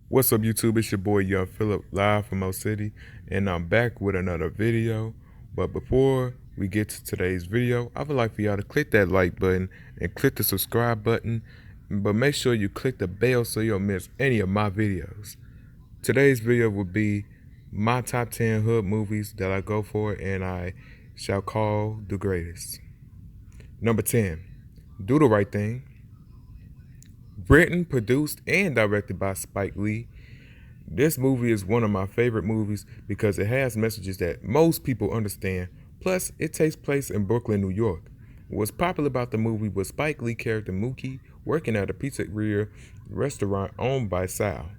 What's up, YouTube? It's your boy Young Philip, live from Mo City, and I'm back with another video. But before we get to today's video, I would like for y'all to click that like button and click the subscribe button, but make sure you click the bell so you don't miss any of my videos. Today's video will be my top 10 hood movies that I go for and I shall call the greatest. Number 10, Do the Right Thing. Written, produced, and directed by Spike Lee. This movie is one of my favorite movies because it has messages that most people understand. Plus, it takes place in Brooklyn, New York. What's popular about the movie was Spike Lee character Mookie working at a pizzeria restaurant owned by Sal.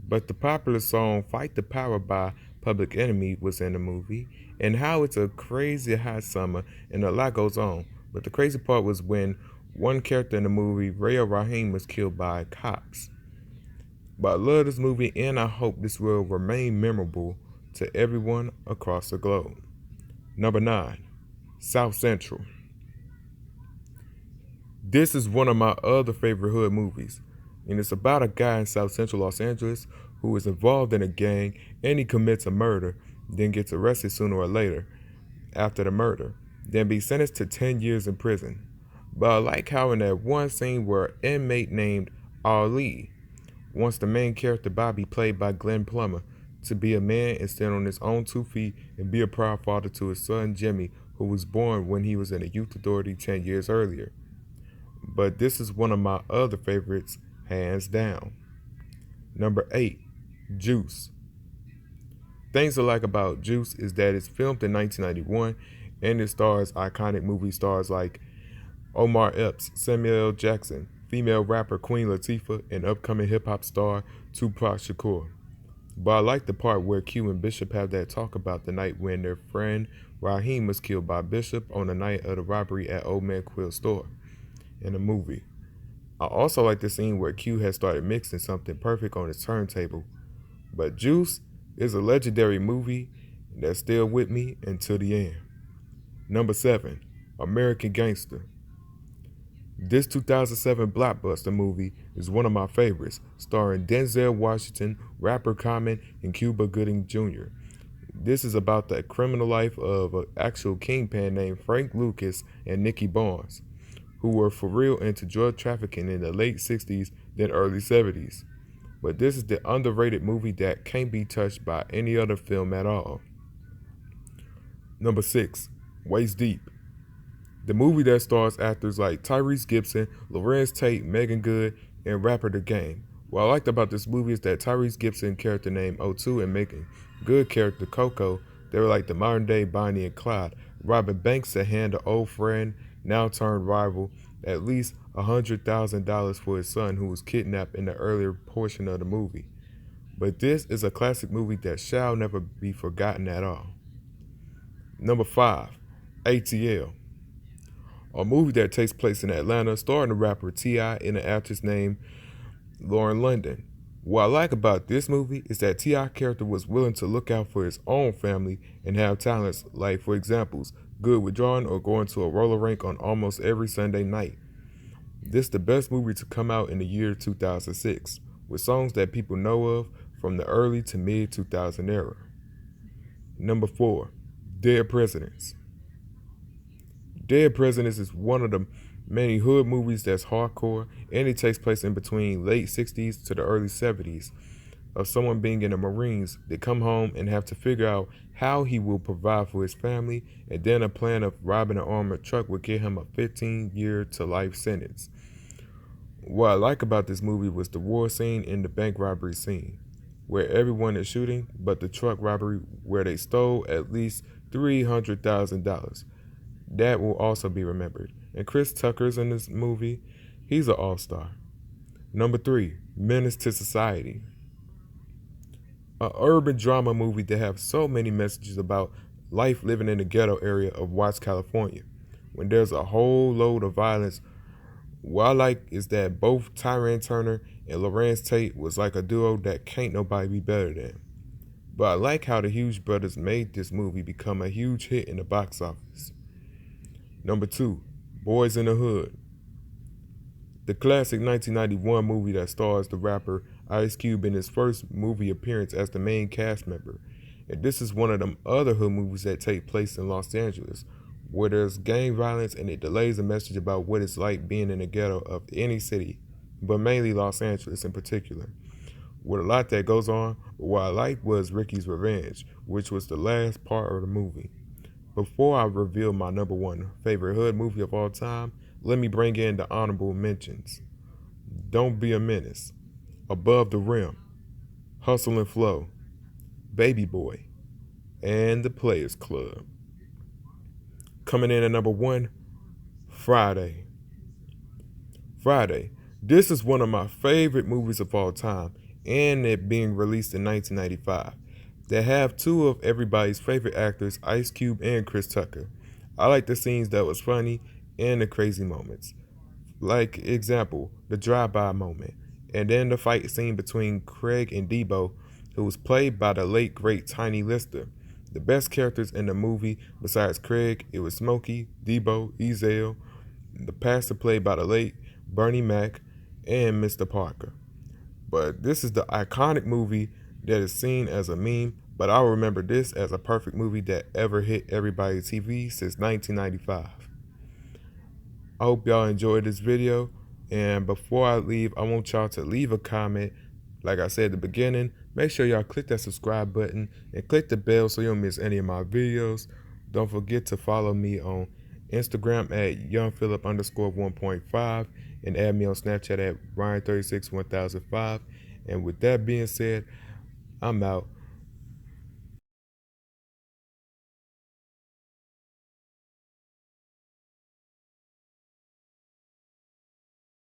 But the popular song Fight the Power by Public Enemy was in the movie, and how it's a crazy hot summer and a lot goes on. But the crazy part was when one character in the movie, Raya Rahim, was killed by cops. But I love this movie and I hope this will remain memorable to everyone across the globe. Number 9, South Central. This is one of my other favorite hood movies, and it's about a guy in South Central Los Angeles who is involved in a gang and he commits a murder, then gets arrested sooner or later after the murder, then be sentenced to 10 years in prison. But I like how in that one scene where an inmate named Ali wants the main character Bobby, played by Glenn Plummer, to be a man and stand on his own 2 feet and be a proud father to his son Jimmy, who was born when he was in a youth authority 10 years earlier. But this is one of my other favorites, hands down. Number 8, Juice. Things I like about Juice is that it's filmed in 1991 and it stars iconic movie stars like Omar Epps, Samuel L. Jackson, female rapper Queen Latifah, and upcoming hip-hop star Tupac Shakur. But I like the part where Q and Bishop have that talk about the night when their friend Raheem was killed by Bishop on the night of the robbery at Old Man Quill's store in the movie. I also like the scene where Q has started mixing something perfect on his turntable. But Juice is a legendary movie that's still with me until the end. Number 7, American Gangster. This 2007 blockbuster movie is one of my favorites, starring Denzel Washington, rapper Common, and Cuba Gooding Jr. This is about the criminal life of an actual kingpin named Frank Lucas and Nicky Barnes, who were for real into drug trafficking in the late 60s, then early 70s. But this is the underrated movie that can't be touched by any other film at all. Number 6, Waist Deep. The movie that stars actors like Tyrese Gibson, Lorenz Tate, Megan Good, and rapper The Game. What I liked about this movie is that Tyrese Gibson character named O2 and Megan Good character Coco, they were like the modern day Bonnie and Clyde, robbing banks to hand an old friend, now turned rival, at least $100,000 for his son who was kidnapped in the earlier portion of the movie. But this is a classic movie that shall never be forgotten at all. Number 5, ATL. A movie that takes place in Atlanta, starring the rapper T.I. and an actress named Lauren London. What I like about this movie is that T.I. character was willing to look out for his own family and have talents like, for examples, good with drawing or going to a roller rink on almost every Sunday night. This is the best movie to come out in the year 2006, with songs that people know of from the early to mid 2000 era. Number 4, Dead Presidents. Dead Presidents is one of the many hood movies that's hardcore, and it takes place in between late 60s to the early 70s of someone being in the Marines. They come home and have to figure out how he will provide for his family, and then a plan of robbing an armored truck will get him a 15-year to life sentence. What I like about this movie was the war scene and the bank robbery scene, where everyone is shooting, but the truck robbery where they stole at least $300,000. That will also be remembered. And Chris Tucker's in this movie. He's an all-star. Number 3, Menace to Society. An urban drama movie that has so many messages about life living in the ghetto area of Watts, California, when there's a whole load of violence. What I like is that both Tyrone Turner and Lorenz Tate was like a duo that can't nobody be better than. But I like how the Hughes brothers made this movie become a huge hit in the box office. Number 2, Boys in the Hood. The classic 1991 movie that stars the rapper Ice Cube in his first movie appearance as the main cast member. And this is one of them other hood movies that take place in Los Angeles, where there's gang violence and it delays a message about what it's like being in the ghetto of any city, but mainly Los Angeles in particular. With a lot that goes on, but what I liked was Ricky's Revenge, which was the last part of the movie. Before I reveal my number 1 favorite hood movie of all time, let me bring in the honorable mentions. Don't Be a Menace, Above the Rim, Hustle and Flow, Baby Boy, and The Players Club. Coming in at number 1, Friday. Friday. This is one of my favorite movies of all time, and it being released in 1995. They have two of everybody's favorite actors, Ice Cube and Chris Tucker. I like the scenes that was funny and the crazy moments. Like example, the drive-by moment, and then the fight scene between Craig and Debo, who was played by the late great Tiny Lister. The best characters in the movie, besides Craig, it was Smokey, Debo, Ezell, the pastor played by the late Bernie Mac, and Mr. Parker. But this is the iconic movie that is seen as a meme, but I'll remember this as a perfect movie that ever hit everybody's TV since 1995. I hope y'all enjoyed this video, and before I leave, I want y'all to leave a comment. Like I said at the beginning, make sure y'all click that subscribe button and click the bell so you don't miss any of my videos. Don't forget to follow me on Instagram at youngphilip_1.5 and add me on Snapchat at Ryan361005. And with that being said, I'm out.